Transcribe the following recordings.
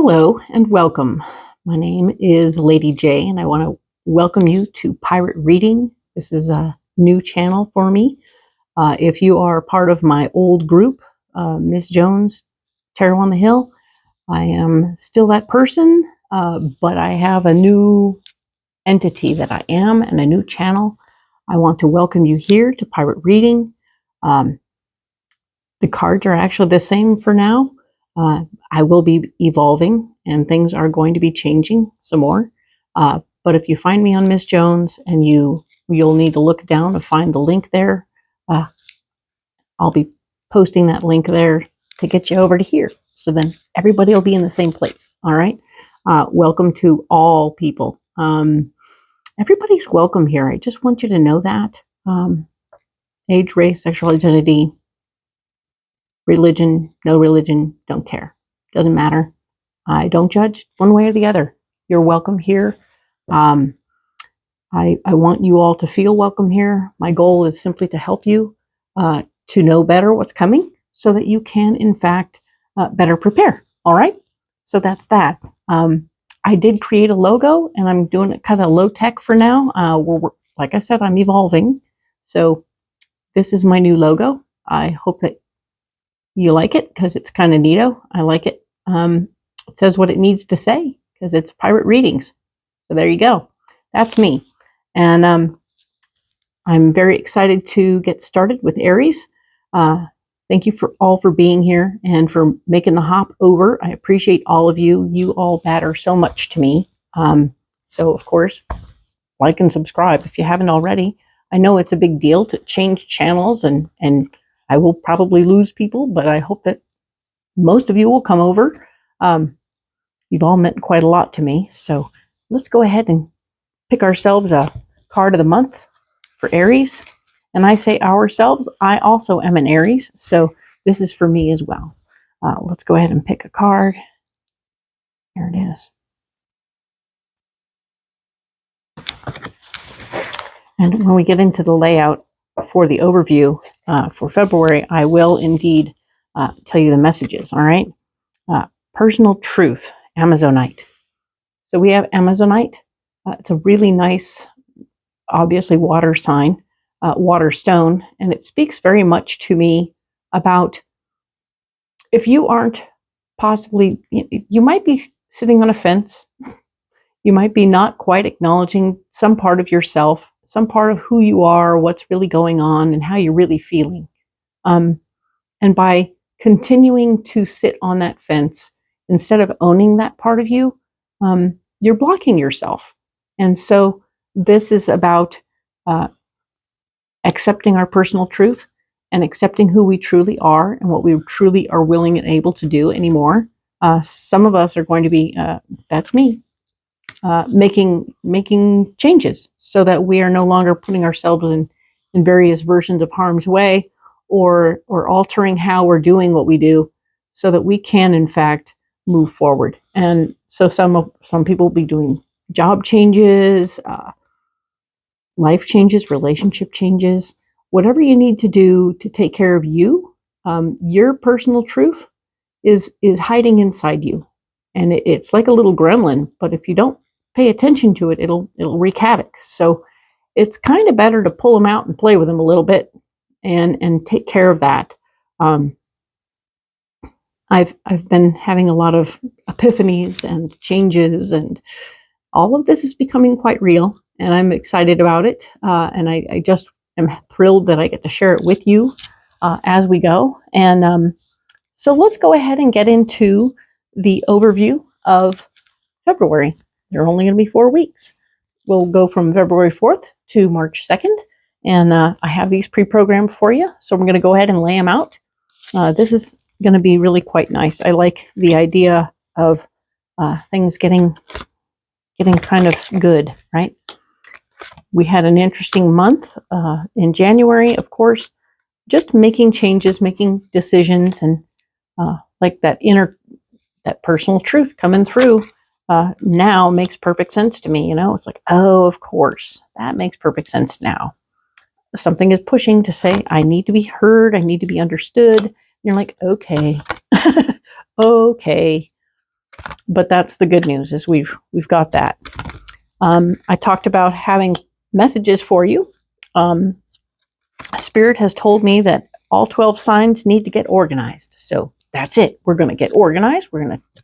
Hello and welcome. My name is Lady J, and I want to welcome you to Pirate Reading. This is a new channel for me. If you are part of my old group, Miss Jones, Tarot on the Hill, I am still that person, but I have a new entity that I am and a new channel. I want to welcome you here to Pirate Reading. The cards are actually the same for now. I will be evolving and things are going to be changing some more. But if you find me on Miss Jones and you'll need to look down to find the link there, I'll be posting that link there to get you over to here. So then everybody will be in the same place. All right. Welcome to all people. Everybody's welcome here. I just want you to know that. Age, race, sexual identity, religion, no religion, don't care. Doesn't matter. I don't judge one way or the other. You're welcome here. I want you all to feel welcome here. My goal is simply to help you to know better what's coming so that you can, in fact, better prepare. All right? So that's that. I did create a logo, and I'm doing it kind of low tech for now. Like I said, I'm evolving. So this is my new logo. I hope that you like it because it's kind of neato. I like it. It says what it needs to say because it's Pirate Readings. So there you go. That's me. And I'm very excited to get started with Aries. Thank you for being here and for making the hop over. I appreciate all of you. You all matter so much to me. So, of course, like and subscribe if you haven't already. I know it's a big deal to change channels and I will probably lose people, but I hope that most of you will come over. You've all meant quite a lot to me. So let's go ahead and pick ourselves a card of the month for Aries. And I say ourselves, I also am an Aries. So this is for me as well. Let's go ahead and pick a card. Here it is. And when we get into the layout for the overview for February, I will indeed tell you the messages, all right? Personal truth, Amazonite. So we have Amazonite. It's a really nice, obviously water sign, water stone, and it speaks very much to me about if you aren't possibly, you might be sitting on a fence. You might be not quite acknowledging some part of yourself, some part of who you are, what's really going on, and how you're really feeling. And by continuing to sit on that fence, instead of owning that part of you, you're blocking yourself. And so this is about accepting our personal truth and accepting who we truly are and what we truly are willing and able to do anymore. Some of us are going to be, that's me, making changes so that we are no longer putting ourselves in various versions of harm's way or altering how we're doing what we do so that we can in fact move forward. And so some people will be doing job changes, life changes, relationship changes, whatever you need to do to take care of you. Your personal truth is hiding inside you, and it's like a little gremlin, but if you don't pay attention to it, it'll wreak havoc. So it's kind of better to pull them out and play with them a little bit and take care of that. I've been having a lot of epiphanies and changes, and all of this is becoming quite real, and I'm excited about it. And I just am thrilled that I get to share it with you as we go. And so let's go ahead and get into the overview of February. They're only going to be 4 weeks. We'll go from February 4th to March 2nd. And I have these pre-programmed for you. So we're going to go ahead and lay them out. This is going to be really quite nice. I like the idea of things getting kind of good, right? We had an interesting month in January, of course, just making changes, making decisions, and like that personal truth coming through now makes perfect sense to me. It's like, oh, of course, that makes perfect sense now. Something is pushing to say, I need to be heard, I need to be understood. And you're like, okay, okay. But that's the good news, is we've got that. I talked about having messages for you. Spirit has told me that all 12 signs need to get organized. So that's it. We're going to get organized. We're going to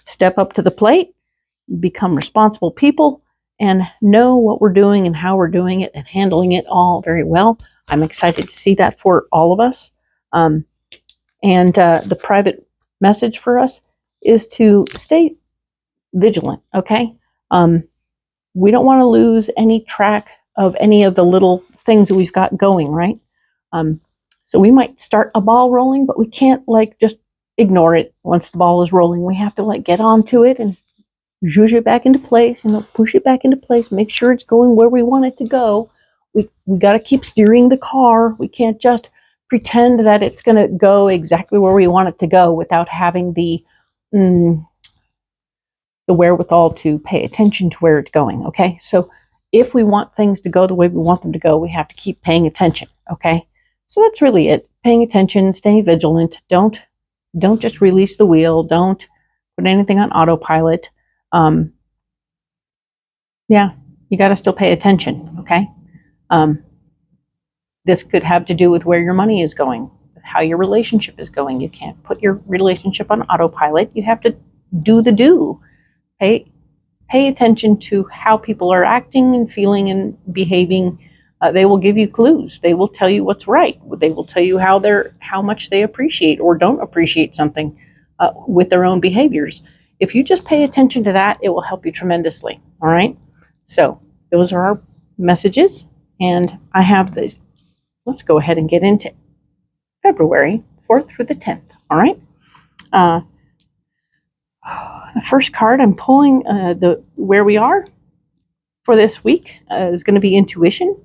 step up to the plate, become responsible people, and know what we're doing and how we're doing it and handling it all very well. I'm excited to see that for all of us. The private message for us is to stay vigilant, okay? We don't want to lose any track of any of the little things that we've got going, right? So we might start a ball rolling, but we can't just ignore it once the ball is rolling. We have to get onto it and zhuzh it back into place, push it back into place, make sure it's going where we want it to go. We got to keep steering the car. We can't just pretend that it's going to go exactly where we want it to go without having the wherewithal to pay attention to where it's going, okay? So if we want things to go the way we want them to go, we have to keep paying attention, okay? So that's really it. Paying attention, staying vigilant. Don't just release the wheel. Don't put anything on autopilot. Yeah, you got to still pay attention, okay? This could have to do with where your money is going, how your relationship is going. You can't put your relationship on autopilot. You have to do the do. Pay attention to how people are acting and feeling and behaving. They will give you clues. They will tell you what's right. They will tell you how much they appreciate or don't appreciate something with their own behaviors. If you just pay attention to that, it will help you tremendously. All right. So those are our messages, and I have these. Let's go ahead and get into February 4th through the 10th. All right. The first card I'm pulling, where we are for this week, is going to be intuition.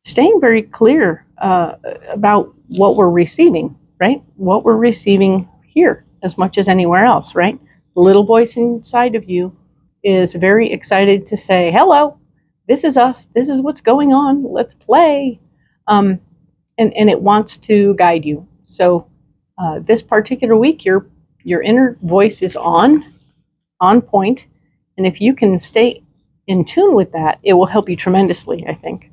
Staying very clear about what we're receiving, right? What we're receiving here as much as anywhere else, right? The little voice inside of you is very excited to say, hello, this is us. This is what's going on. Let's play. And it wants to guide you. So this particular week, your inner voice is on point. And if you can stay in tune with that, it will help you tremendously, I think.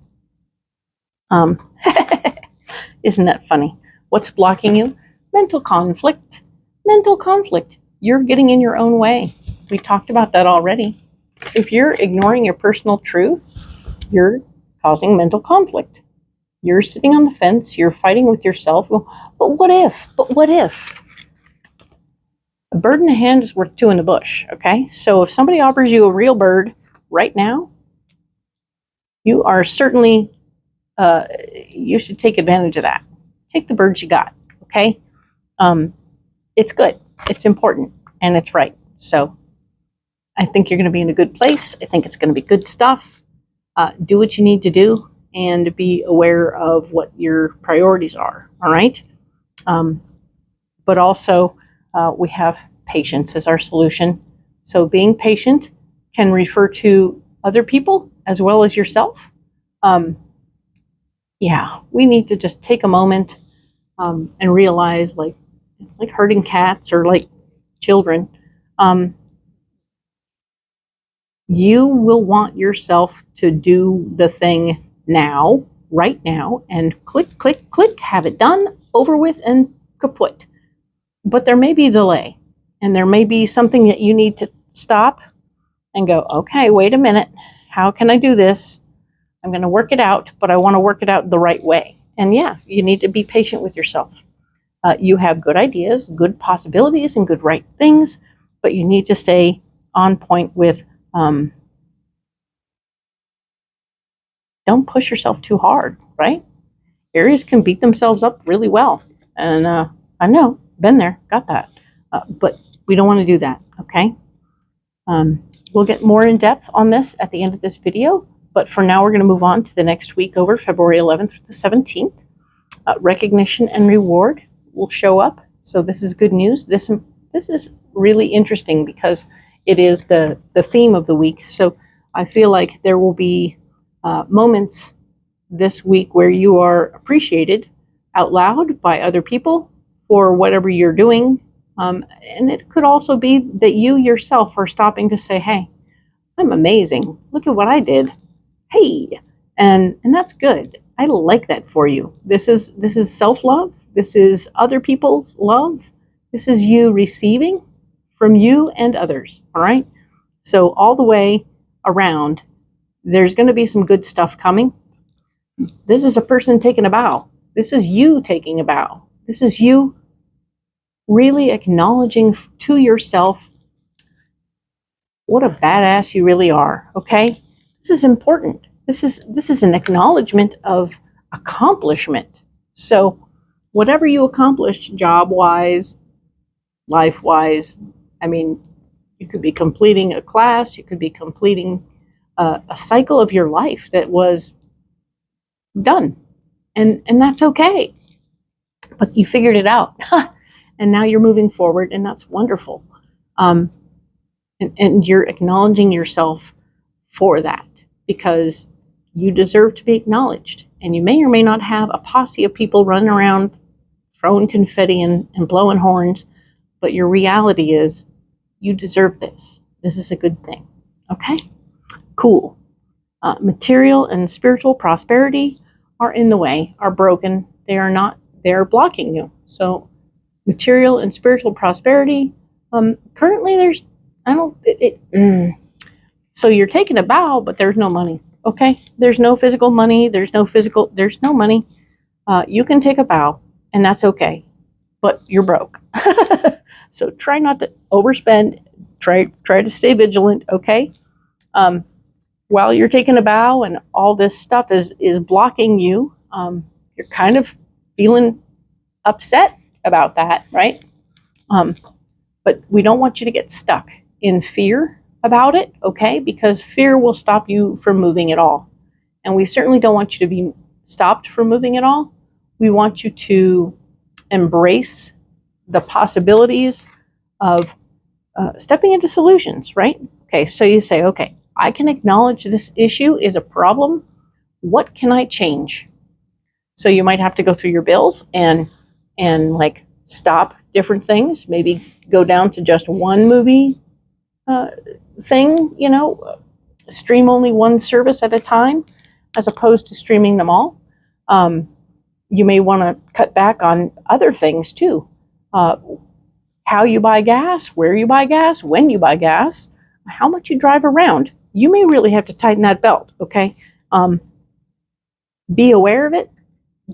Isn't that funny? What's blocking you? Mental conflict. Mental conflict. You're getting in your own way. We talked about that already. If you're ignoring your personal truth, you're causing mental conflict. You're sitting on the fence. You're fighting with yourself. Well, but what if? But what if? A bird in the hand is worth two in the bush, okay? So if somebody offers you a real bird right now, you are certainly, you should take advantage of that. Take the birds you got, okay? It's good, it's important, and it's right. So I think you're going to be in a good place. I think it's going to be good stuff. Do what you need to do and be aware of what your priorities are, all right? But also, we have patience as our solution. So being patient can refer to other people as well as yourself. Yeah, we need to just take a moment and realize, like herding cats or like children, you will want yourself to do the thing now, right now, and click, click, click, have it done, over with, and kaput. But there may be a delay, and there may be something that you need to stop and go, okay, wait a minute, how can I do this? I'm going to work it out, but I want to work it out the right way. And yeah, you need to be patient with yourself. You have good ideas, good possibilities, and good right things, but you need to stay on point with, don't push yourself too hard, right? Aries can beat themselves up really well. And I know, been there, got that. But we don't want to do that, okay? We'll get more in depth on this at the end of this video. But for now, we're going to move on to the next week over February 11th through the 17th. Recognition and reward will show up. So this is good news. This is really interesting because it is the theme of the week. So I feel like there will be moments this week where you are appreciated out loud by other people for whatever you're doing And it could also be that you yourself are stopping to say, hey, I'm amazing. Look at what I did. Hey, and that's good. I like that for you. This is self-love. This is other people's love. This is you receiving from you and others. All right. So all the way around, there's going to be some good stuff coming. This is a person taking a bow. This is you taking a bow. This is you really acknowledging to yourself what a badass you really are. Okay. This is important. This is an acknowledgement of accomplishment. So whatever you accomplished job-wise, life-wise, I mean, you could be completing a class, you could be completing a cycle of your life that was done. And that's okay. But you figured it out. And now you're moving forward, and that's wonderful. And you're acknowledging yourself for that, because you deserve to be acknowledged. And you may or may not have a posse of people running around throwing confetti and blowing horns, but your reality is you deserve this. This is a good thing. Okay? Cool. Material and spiritual prosperity are in the way, are broken. They are not, they're blocking you. So material and spiritual prosperity, currently there's, so you're taking a bow, but there's no money. Okay? There's no physical money. There's no money. You can take a bow, and that's okay, but you're broke. So try not to overspend. Try to stay vigilant. Okay? While you're taking a bow and all this stuff is blocking you, you're kind of feeling upset about that, right? But we don't want you to get stuck in fear about it, okay? Because fear will stop you from moving at all. And we certainly don't want you to be stopped from moving at all. We want you to embrace the possibilities of stepping into solutions, right? Okay, so you say, okay, I can acknowledge this issue is a problem. What can I change? So you might have to go through your bills and like stop different things, maybe go down to just one movie thing, stream only one service at a time, as opposed to streaming them all. You may want to cut back on other things too. How you buy gas, where you buy gas, when you buy gas, how much you drive around. You may really have to tighten that belt, okay? Be aware of it,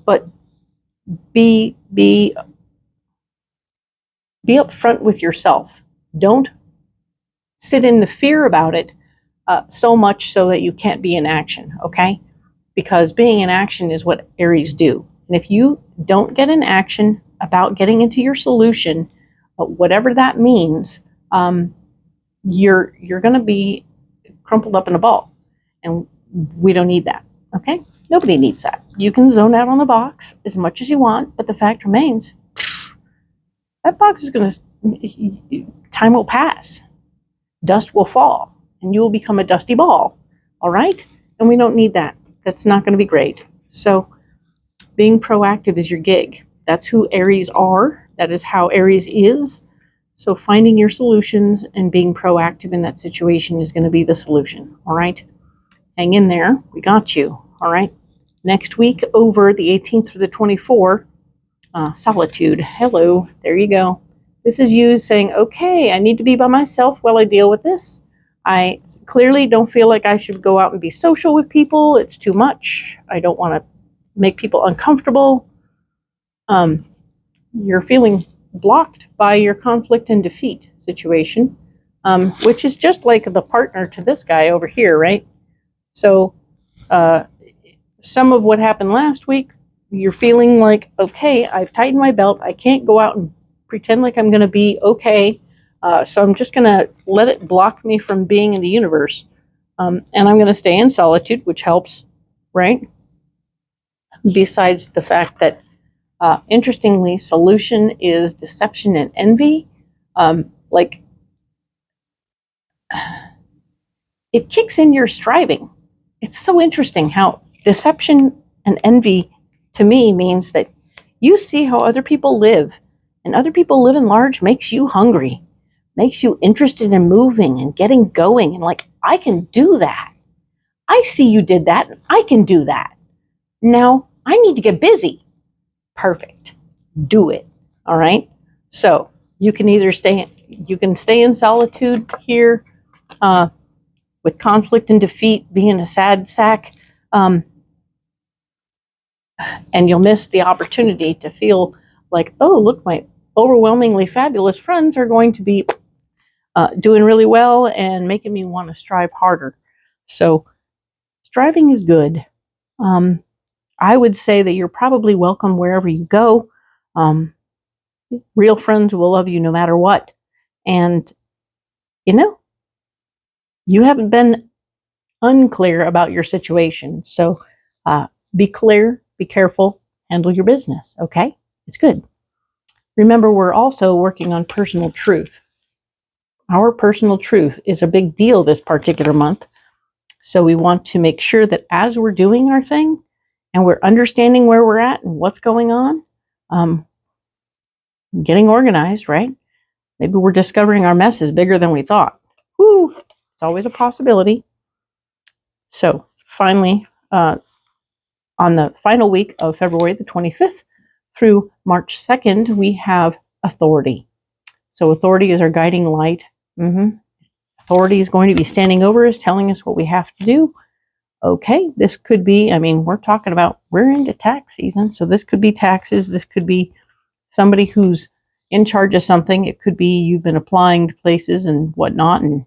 but be upfront with yourself. Don't sit in the fear about it so much so that you can't be in action, okay? Because being in action is what Aries do. And if you don't get in action about getting into your solution, whatever that means, you're going to be crumpled up in a ball. And we don't need that, okay? Nobody needs that. You can zone out on the box as much as you want, but the fact remains, that box is going to, time will pass. Dust will fall, and you will become a dusty ball, all right? And we don't need that. That's not going to be great. So being proactive is your gig. That's who Aries are. That is how Aries is. So finding your solutions and being proactive in that situation is going to be the solution, all right? Hang in there. We got you, all right? Next week, over the 18th through the 24th, solitude. Hello, there you go. This is you saying, okay, I need to be by myself while I deal with this. I clearly don't feel like I should go out and be social with people. It's too much. I don't want to make people uncomfortable. You're feeling blocked by your conflict and defeat situation, which is just like the partner to this guy over here, right? So some of what happened last week, you're feeling like, okay, I've tightened my belt. I can't go out and pretend like I'm going to be okay. So I'm just going to let it block me from being in the universe. And I'm going to stay in solitude, which helps, right? Besides the fact that, interestingly, solution is deception and envy. It kicks in your striving. It's so interesting how deception and envy, to me, means that you see how other people live And other people living large makes you hungry, makes you interested in moving and getting going. And like, I can do that. I see you did that. I can do that. Now I need to get busy. Perfect. Do it. All right. So you can either stay in solitude here, with conflict and defeat, being a sad sack, and you'll miss the opportunity to feel like, oh, look, my overwhelmingly fabulous friends are going to be doing really well and making me want to strive harder. So striving is good. I would say that you're probably welcome wherever you go. Real friends will love you no matter what. And, you haven't been unclear about your situation. So be clear, be careful, handle your business, okay? It's good. Remember, we're also working on personal truth. Our personal truth is a big deal this particular month. So we want to make sure that as we're doing our thing and we're understanding where we're at and what's going on, getting organized, right? Maybe we're discovering our mess is bigger than we thought. Woo! It's always a possibility. So finally, on the final week of February the 25th through March 2nd, we have authority. So authority is our guiding light. Authority is going to be standing over us, telling us what we have to do. Okay, this could be, we're into tax season, so this could be taxes. This could be somebody who's in charge of something. It could be you've been applying to places and whatnot, and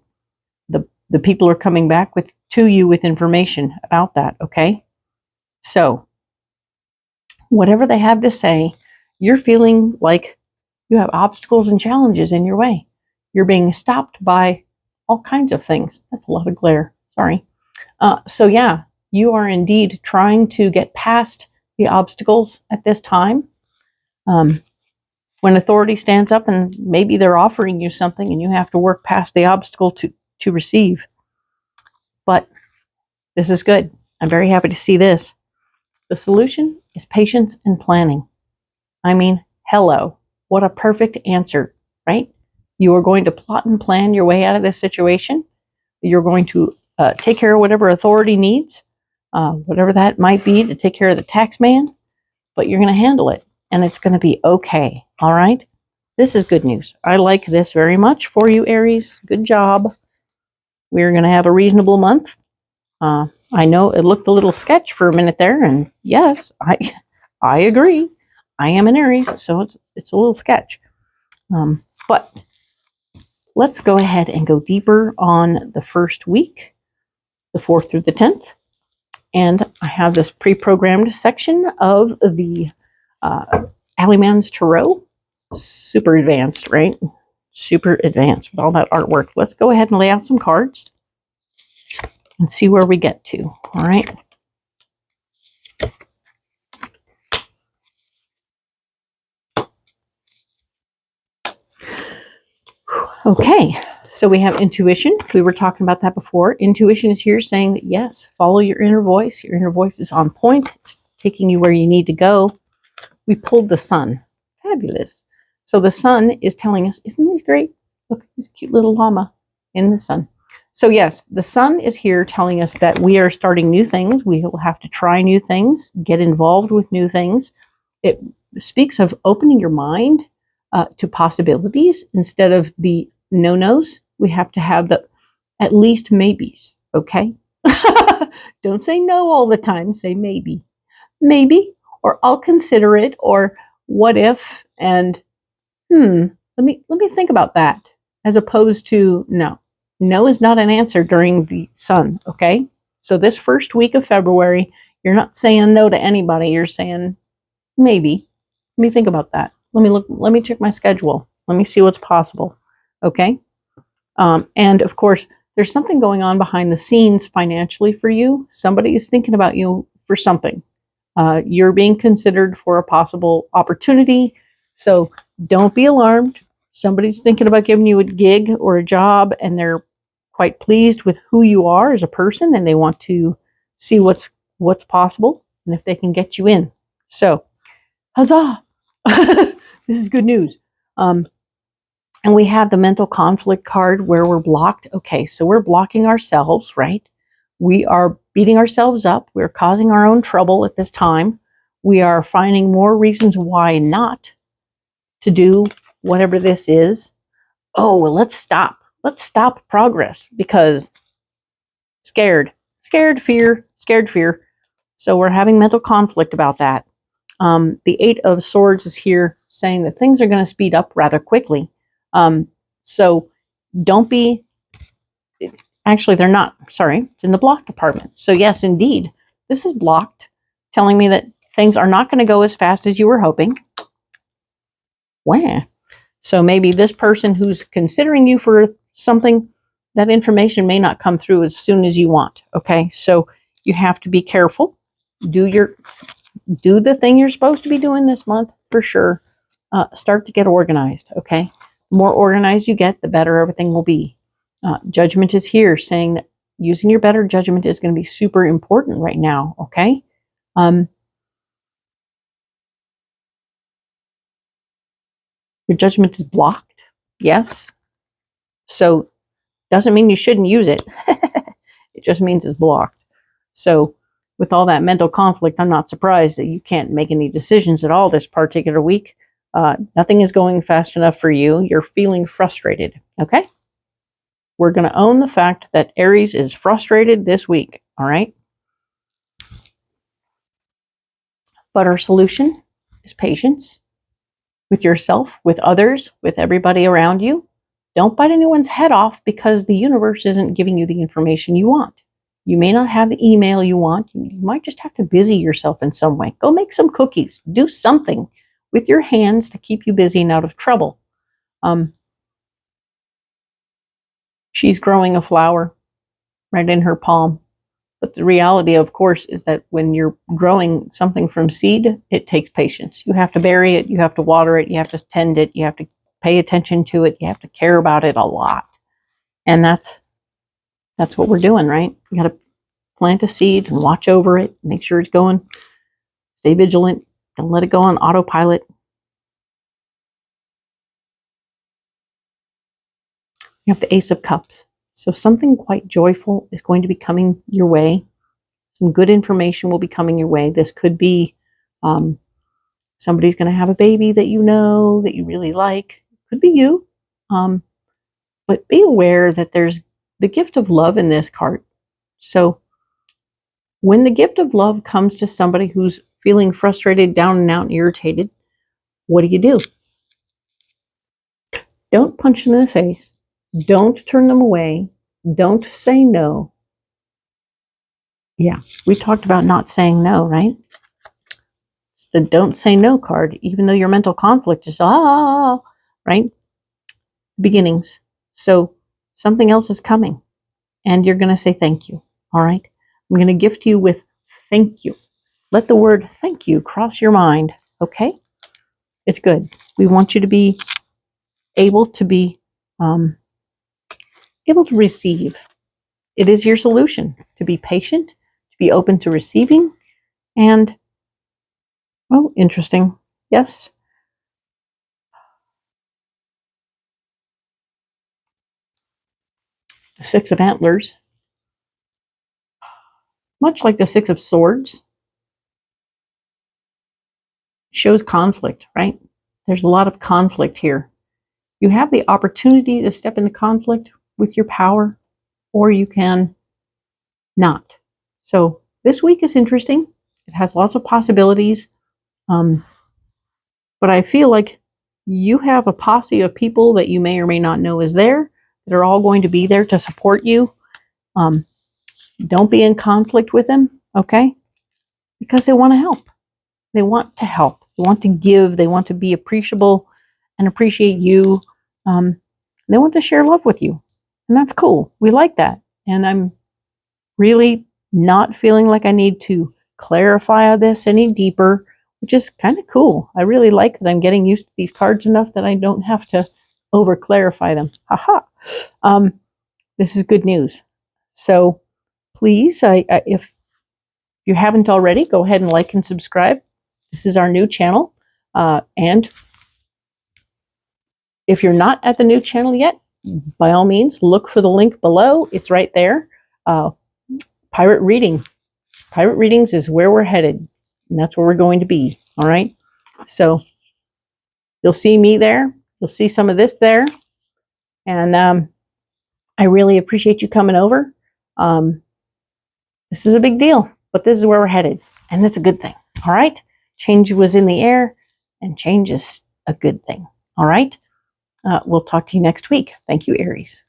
the people are coming back to you with information about that, okay? So whatever they have to say, you're feeling like you have obstacles and challenges in your way. You're being stopped by all kinds of things. That's a lot of glare. Sorry. So yeah, you are indeed trying to get past the obstacles at this time. When authority stands up and maybe they're offering you something and you have to work past the obstacle to receive. But this is good. I'm very happy to see this. The solution is patience and planning. Hello. What a perfect answer, right? You are going to plot and plan your way out of this situation. You're going to take care of whatever authority needs, whatever that might be, to take care of the tax man, but you're going to handle it, and it's going to be okay, all right? This is good news. I like this very much for you, Aries. Good job. We're going to have a reasonable month. I know it looked a little sketch for a minute there, and yes, I agree. I am an Aries, so it's a little sketch. But let's go ahead and go deeper on the first week, the 4th through the 10th. And I have this pre-programmed section of the Alleyman's Tarot. Super advanced, right? Super advanced with all that artwork. Let's go ahead and lay out some cards and see where we get to, all right? Okay, so we have intuition. We were talking about that before. Intuition is here saying that, yes, follow your inner voice. Your inner voice is on point. It's taking you where you need to go. We pulled the sun. Fabulous. So the sun is telling us, isn't this great? Look, this cute little llama in the sun. So yes, the sun is here telling us that we are starting new things. We will have to try new things, get involved with new things. It speaks of opening your mind to possibilities instead of the no-nos. We have to have the at least maybes, okay? Don't say no all the time. Say maybe. Maybe, or I'll consider it, or what if, and let me think about that, as opposed to no. No is not an answer during the sun, okay? So this first week of February, you're not saying no to anybody. You're saying maybe. Let me think about that. Let me check my schedule. Let me see what's possible, okay? And of course, there's something going on behind the scenes financially for you. Somebody is thinking about you for something. You're being considered for a possible opportunity. So don't be alarmed. Somebody's thinking about giving you a gig or a job, and they're quite pleased with who you are as a person, and they want to see what's possible and if they can get you in. So, huzzah! This is good news. And we have the mental conflict card where we're blocked. Okay, so we're blocking ourselves, right? We are beating ourselves up. We're causing our own trouble at this time. We are finding more reasons why not to do whatever this is. Oh, well, let's stop. Let's stop progress because scared, fear. So we're having mental conflict about that. The Eight of Swords is here saying that things are going to speed up rather quickly. So don't be, actually they're not, sorry, it's in the block department. So yes, indeed, this is blocked, telling me that things are not going to go as fast as you were hoping. Wow. So maybe this person who's considering you for something, that information may not come through as soon as you want. Okay, so you have to be careful. Do the thing you're supposed to be doing this month for sure. Start to get organized. Okay, the more organized you get, the better everything will be. Judgment is here, saying that using your better judgment is going to be super important right now. Okay. Your judgment is blocked. Yes. So doesn't mean you shouldn't use it. It just means it's blocked. So with all that mental conflict, I'm not surprised that you can't make any decisions at all this particular week. Nothing is going fast enough for you. You're feeling frustrated. Okay. We're going to own the fact that Aries is frustrated this week. All right. But our solution is patience with yourself, with others, with everybody around you. Don't bite anyone's head off because the universe isn't giving you the information you want. You may not have the email you want. You might just have to busy yourself in some way. Go make some cookies. Do something with your hands to keep you busy and out of trouble. She's growing a flower right in her palm. But the reality, of course, is that when you're growing something from seed, it takes patience. You have to bury it. You have to water it. You have to tend it. You have to pay attention to it. You have to care about it a lot. And that's what we're doing, right? You got to plant a seed and watch over it. Make sure it's going. Stay vigilant. Don't let it go on autopilot. You have the Ace of Cups. So something quite joyful is going to be coming your way. Some good information will be coming your way. This could be somebody's going to have a baby that you know, that you really like. Could be you. But be aware that there's the gift of love in this card. So when the gift of love comes to somebody who's feeling frustrated, down and out, and irritated, what do? Don't punch them in the face. Don't turn them away. Don't say no. Yeah, we talked about not saying no, right? It's the don't say no card, even though your mental conflict is, right? Beginnings. So something else is coming, and you're going to say thank you, all right? I'm going to gift you with thank you. Let the word thank you cross your mind, okay? It's good. We want you to be able to receive. It is your solution to be patient, to be open to receiving, and, oh, interesting. Yes. The Six of Antlers, much like the Six of Swords, shows conflict, right? There's a lot of conflict here. You have the opportunity to step into conflict with your power, or you can not. So this week is interesting. It has lots of possibilities. But I feel like you have a posse of people that you may or may not know is there, that are all going to be there to support you. Don't be in conflict with them, okay? Because they want to help. They want to help. They want to give. They want to be appreciable and appreciate you. They want to share love with you. And that's cool. We like that. And I'm really not feeling like I need to clarify this any deeper, which is kind of cool. I really like that I'm getting used to these cards enough that I don't have to over clarify them. Haha. This is good news. So please, if you haven't already, go ahead and like and subscribe. This is our new channel. And If you're not at the new channel yet, by all means, look for the link below. It's right there. Pirate reading. Pirate readings is where we're headed, and that's where we're going to be. All right. So you'll see me there. You'll see some of this there. And I really appreciate you coming over. This is a big deal, but this is where we're headed, and that's a good thing. All right. Change was in the air, and change is a good thing. All right. We'll talk to you next week. Thank you, Aries.